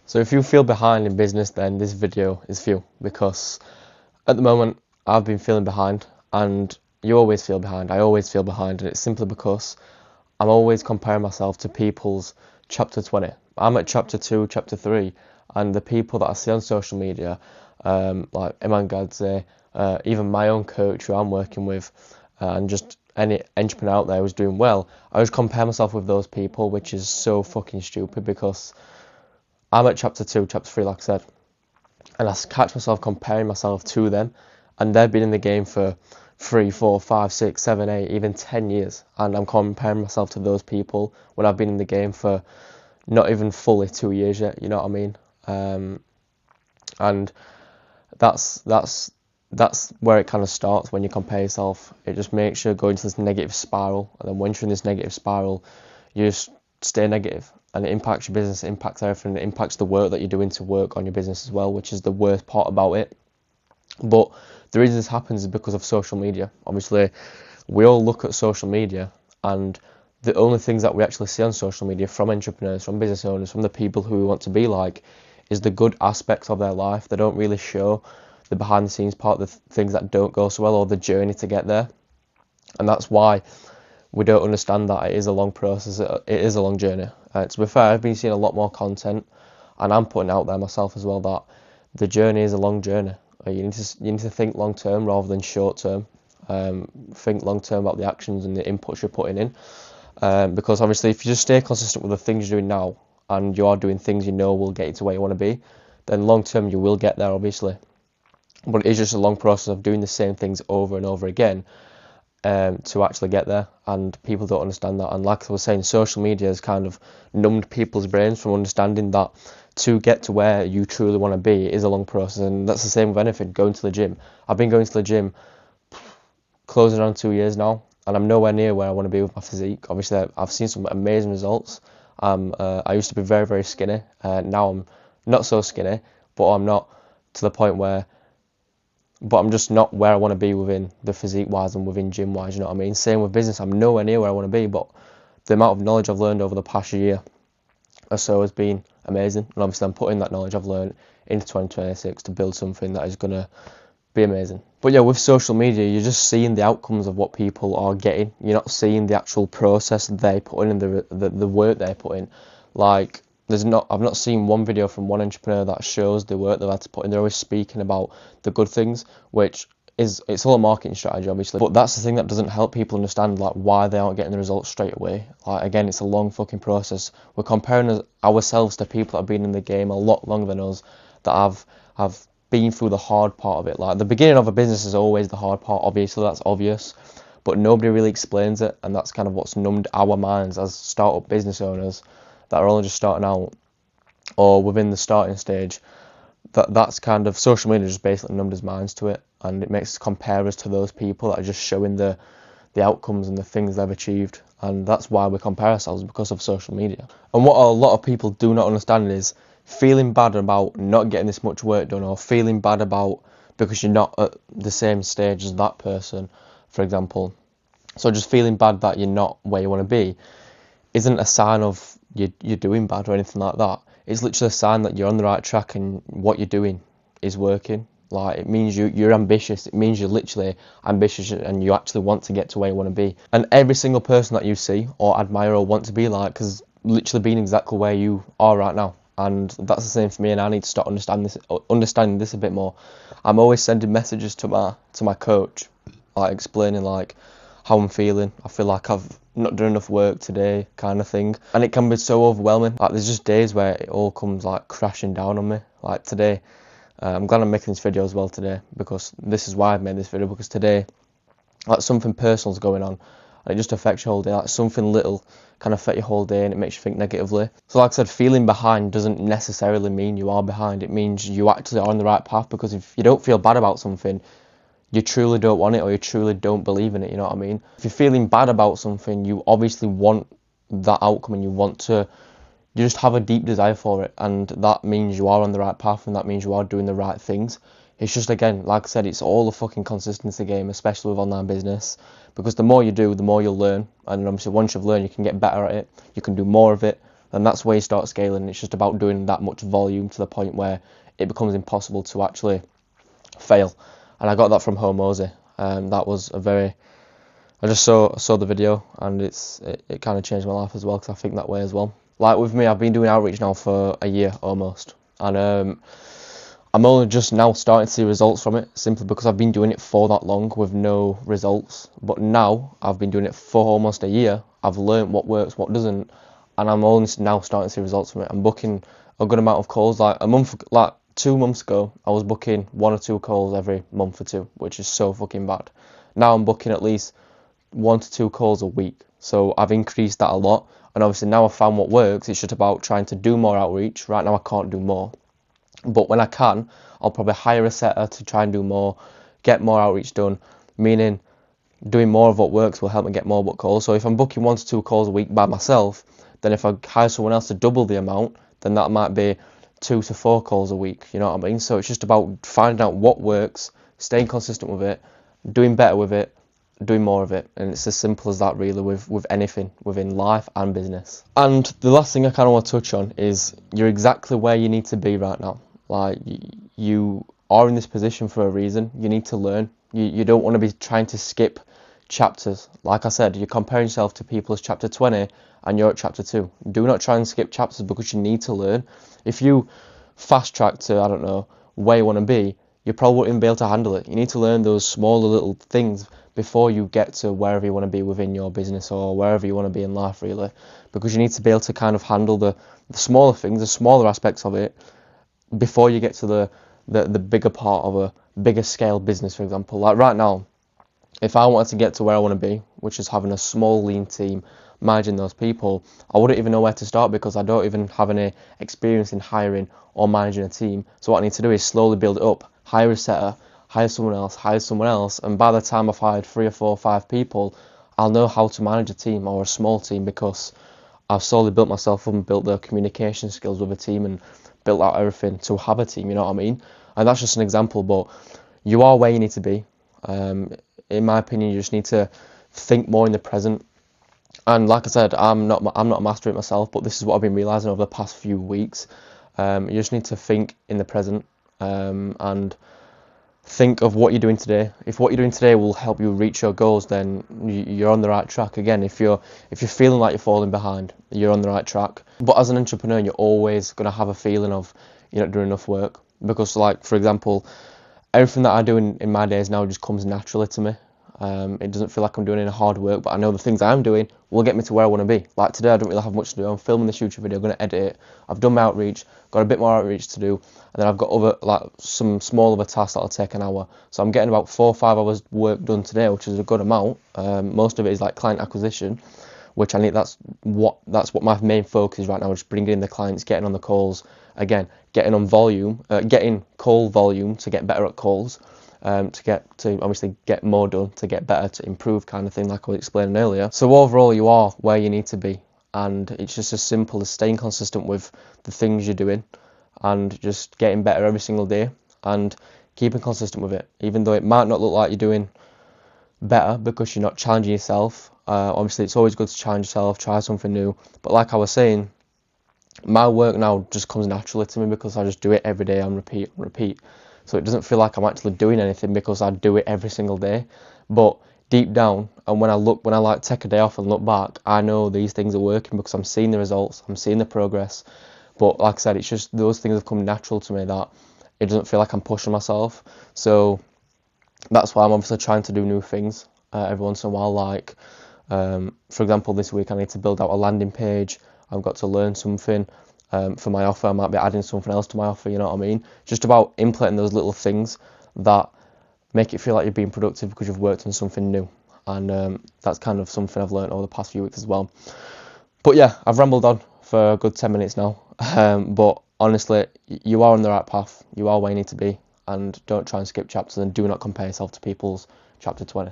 So if you feel behind in business, then this video is for you, because at the moment I've been feeling behind, and you always feel behind. I always feel behind, and it's simply because I'm always comparing myself to people's chapter 20. I'm at chapter 2, chapter 3, and the people that I see on social media, like Iman Gadze, even my own coach who I'm working with, and just any entrepreneur out there who's doing well, I just compare myself with those people, which is so fucking stupid, because I'm at chapter 2, chapter 3, like I said, and I catch myself comparing myself to them, and they've been in the game for 3, 4, 5, 6, 7, 8, even 10 years, and I'm comparing myself to those people when I've been in the game for not even fully 2 years yet, you know what I mean? And that's where it kind of starts when you compare yourself. It just makes you go into this negative spiral, and then once you're in this negative spiral, you just stay negative, and it impacts your business, it impacts everything, it impacts the work that you're doing to work on your business as well, which is the worst part about it. But the reason this happens is because of social media. Obviously, we all look at social media, and the only things that we actually see on social media from entrepreneurs, from business owners, from the people who we want to be like, is the good aspects of their life. They don't really show the behind the scenes part, the things that don't go so well, or the journey to get there. And that's why we don't understand that it is a long process, it is a long journey. To be fair, I've been seeing a lot more content, and I'm putting out there myself as well, that the journey is a long journey. You need to think long term rather than short term. Think long term about the actions and the inputs you're putting in, because obviously if you just stay consistent with the things you're doing now, and you are doing things you know will get you to where you want to be, then long term you will get there, obviously. But it is just a long process of doing the same things over and over again, to actually get there, and people don't understand that. And like I was saying, social media has kind of numbed people's brains from understanding that to get to where you truly want to be is a long process. And that's the same with anything. Going to the gym, I've been going to the gym closing on 2 years now, and I'm nowhere near where I want to be with my physique. Obviously I've seen some amazing results. I used to be very, very skinny, now I'm not so skinny, but I'm not to the point where, but I'm just not where I want to be within the physique wise and within gym wise, you know what I mean? Same with business, I'm nowhere near where I want to be, but the amount of knowledge I've learned over the past year or so has been amazing, and obviously I'm putting that knowledge I've learned into 2026 to build something that is going to be amazing. But yeah, with social media, you're just seeing the outcomes of what people are getting. You're not seeing the actual process they put in and the work they put in. Like, I've not seen one video from one entrepreneur that shows the work they've had to put in. They're always speaking about the good things, which it's all a marketing strategy, obviously. But that's the thing that doesn't help people understand, like, why they aren't getting the results straight away. Like, again, it's a long fucking process. We're comparing ourselves to people that have been in the game a lot longer than us, that have been through the hard part of it. Like, the beginning of a business is always the hard part, obviously, that's obvious, but nobody really explains it, and that's kind of what's numbed our minds as startup business owners that are only just starting out or within the starting stage. That's kind of, social media just basically numbed us minds to it, and it makes us compare us to those people that are just showing the outcomes and the things they've achieved, and that's why we compare ourselves, because of social media. And what a lot of people do not understand is feeling bad about not getting this much work done, or feeling bad about because you're not at the same stage as that person, for example. So just feeling bad that you're not where you want to be isn't a sign of you're doing bad or anything like that. It's literally a sign that you're on the right track and what you're doing is working. Like, it means you're ambitious. It means you're literally ambitious and you actually want to get to where you want to be. And every single person that you see or admire or want to be like has literally been exactly where you are right now. And that's the same for me, and I need to start understanding this a bit more. I'm always sending messages to my coach, like explaining like how I'm feeling. I feel like I've not done enough work today, kind of thing. And it can be so overwhelming. Like, there's just days where it all comes like crashing down on me. Like today, I'm glad I'm making this video as well today, because this is why I've made this video, because today, like, something personal's going on, and it just affects your whole day. Like, something little can affect your whole day, and it makes you think negatively. So like I said, feeling behind doesn't necessarily mean you are behind. It means you actually are on the right path, because if you don't feel bad about something, you truly don't want it, or you truly don't believe in it, you know what I mean? If you're feeling bad about something, you obviously want that outcome, and you just have a deep desire for it, and that means you are on the right path, and that means you are doing the right things. It's just, again, like I said, it's all a fucking consistency game, especially with online business, because the more you do, the more you'll learn, and obviously once you've learned, you can get better at it, you can do more of it, then that's where you start scaling. It's just about doing that much volume to the point where it becomes impossible to actually fail. And I got that from Hormozy. That was a very, I just saw the video, and it kind of changed my life as well, because I think that way as well. Like with me, I've been doing outreach now for a year almost, and I'm only just now starting to see results from it, simply because I've been doing it for that long with no results. But now I've been doing it for almost a year. I've learned what works, what doesn't, and I'm only now starting to see results from it. I'm booking a good amount of calls. Like 2 months ago, I was booking 1 or 2 calls every month or two, which is so fucking bad. Now I'm booking at least 1 to 2 calls a week. So I've increased that a lot, and obviously now I've found what works. It's just about trying to do more outreach. Right now I can't do more. But when I can, I'll probably hire a setter to try and do more, get more outreach done, meaning doing more of what works will help me get more book calls. So if I'm booking 1 to 2 calls a week by myself, then if I hire someone else to double the amount, then that might be 2 to 4 calls a week, you know what I mean? So it's just about finding out what works, staying consistent with it, doing better with it, doing more of it. And it's as simple as that really with anything within life and business. And the last thing I kind of want to touch on is you're exactly where you need to be right now. Like, you are in this position for a reason. You need to learn. You don't want to be trying to skip chapters. Like I said, you're comparing yourself to people as chapter 20 and you're at chapter 2. Do not try and skip chapters, because you need to learn. If you fast track to, I don't know, where you want to be, you probably wouldn't be able to handle it. You need to learn those smaller little things before you get to wherever you want to be within your business, or wherever you want to be in life, really. Because you need to be able to kind of handle the smaller things, the smaller aspects of it, before you get to the bigger part of a bigger scale business, for example. Like right now, if I wanted to get to where I want to be, which is having a small, lean team, managing those people, I wouldn't even know where to start, because I don't even have any experience in hiring or managing a team. So what I need to do is slowly build it up, hire a setter, hire someone else, and by the time I've hired 3 or 4 or 5 people, I'll know how to manage a team or a small team, because I've slowly built myself up and built the communication skills with a team and built out everything to have a team, you know what I mean? And that's just an example, but you are where you need to be. In my opinion, you just need to think more in the present. And like I said, I'm not a master at it myself, but this is what I've been realising over the past few weeks. You just need to think in the present, and think of what you're doing today. If what you're doing today will help you reach your goals, then you're on the right track. Again, if you're feeling like you're falling behind, you're on the right track. But as an entrepreneur, you're always going to have a feeling of you're not doing enough work, because, like, for example, everything that I do in my days now just comes naturally to me. It doesn't feel like I'm doing any hard work, but I know the things I'm doing will get me to where I want to be. Like today, I don't really have much to do. I'm filming this YouTube video, I'm going to edit it. I've done my outreach, got a bit more outreach to do, and then I've got other, like, some small other tasks that'll take an hour. So I'm getting about 4 or 5 hours work done today, which is a good amount. Most of it is like client acquisition, which I need. That's what my main focus is right now. Just bringing in the clients, getting on the calls. Again, getting on volume, getting call volume to get better at calls. To obviously get more done, to get better, to improve, kind of thing, like I was explaining earlier. So overall, you are where you need to be, and it's just as simple as staying consistent with the things you're doing, and just getting better every single day, and keeping consistent with it, even though it might not look like you're doing better because you're not challenging yourself. Obviously, it's always good to challenge yourself, try something new. But like I was saying, my work now just comes naturally to me, because I just do it every day on repeat. So it doesn't feel like I'm actually doing anything, because I do it every single day. But deep down, and when I like take a day off and look back, I know these things are working, because I'm seeing the results, I'm seeing the progress. But like I said, it's just those things have come natural to me, that it doesn't feel like I'm pushing myself. So that's why I'm obviously trying to do new things every once in a while. Like, for example, this week I need to build out a landing page. I've got to learn something. For my offer, I might be adding something else to my offer, you know what I mean? Just about implementing those little things that make it feel like you're being productive because you've worked on something new. And that's kind of something I've learned over the past few weeks as well. But yeah, I've rambled on for a good 10 minutes now. But honestly, you are on the right path. You are where you need to be. And don't try and skip chapters, and do not compare yourself to people's chapter 20.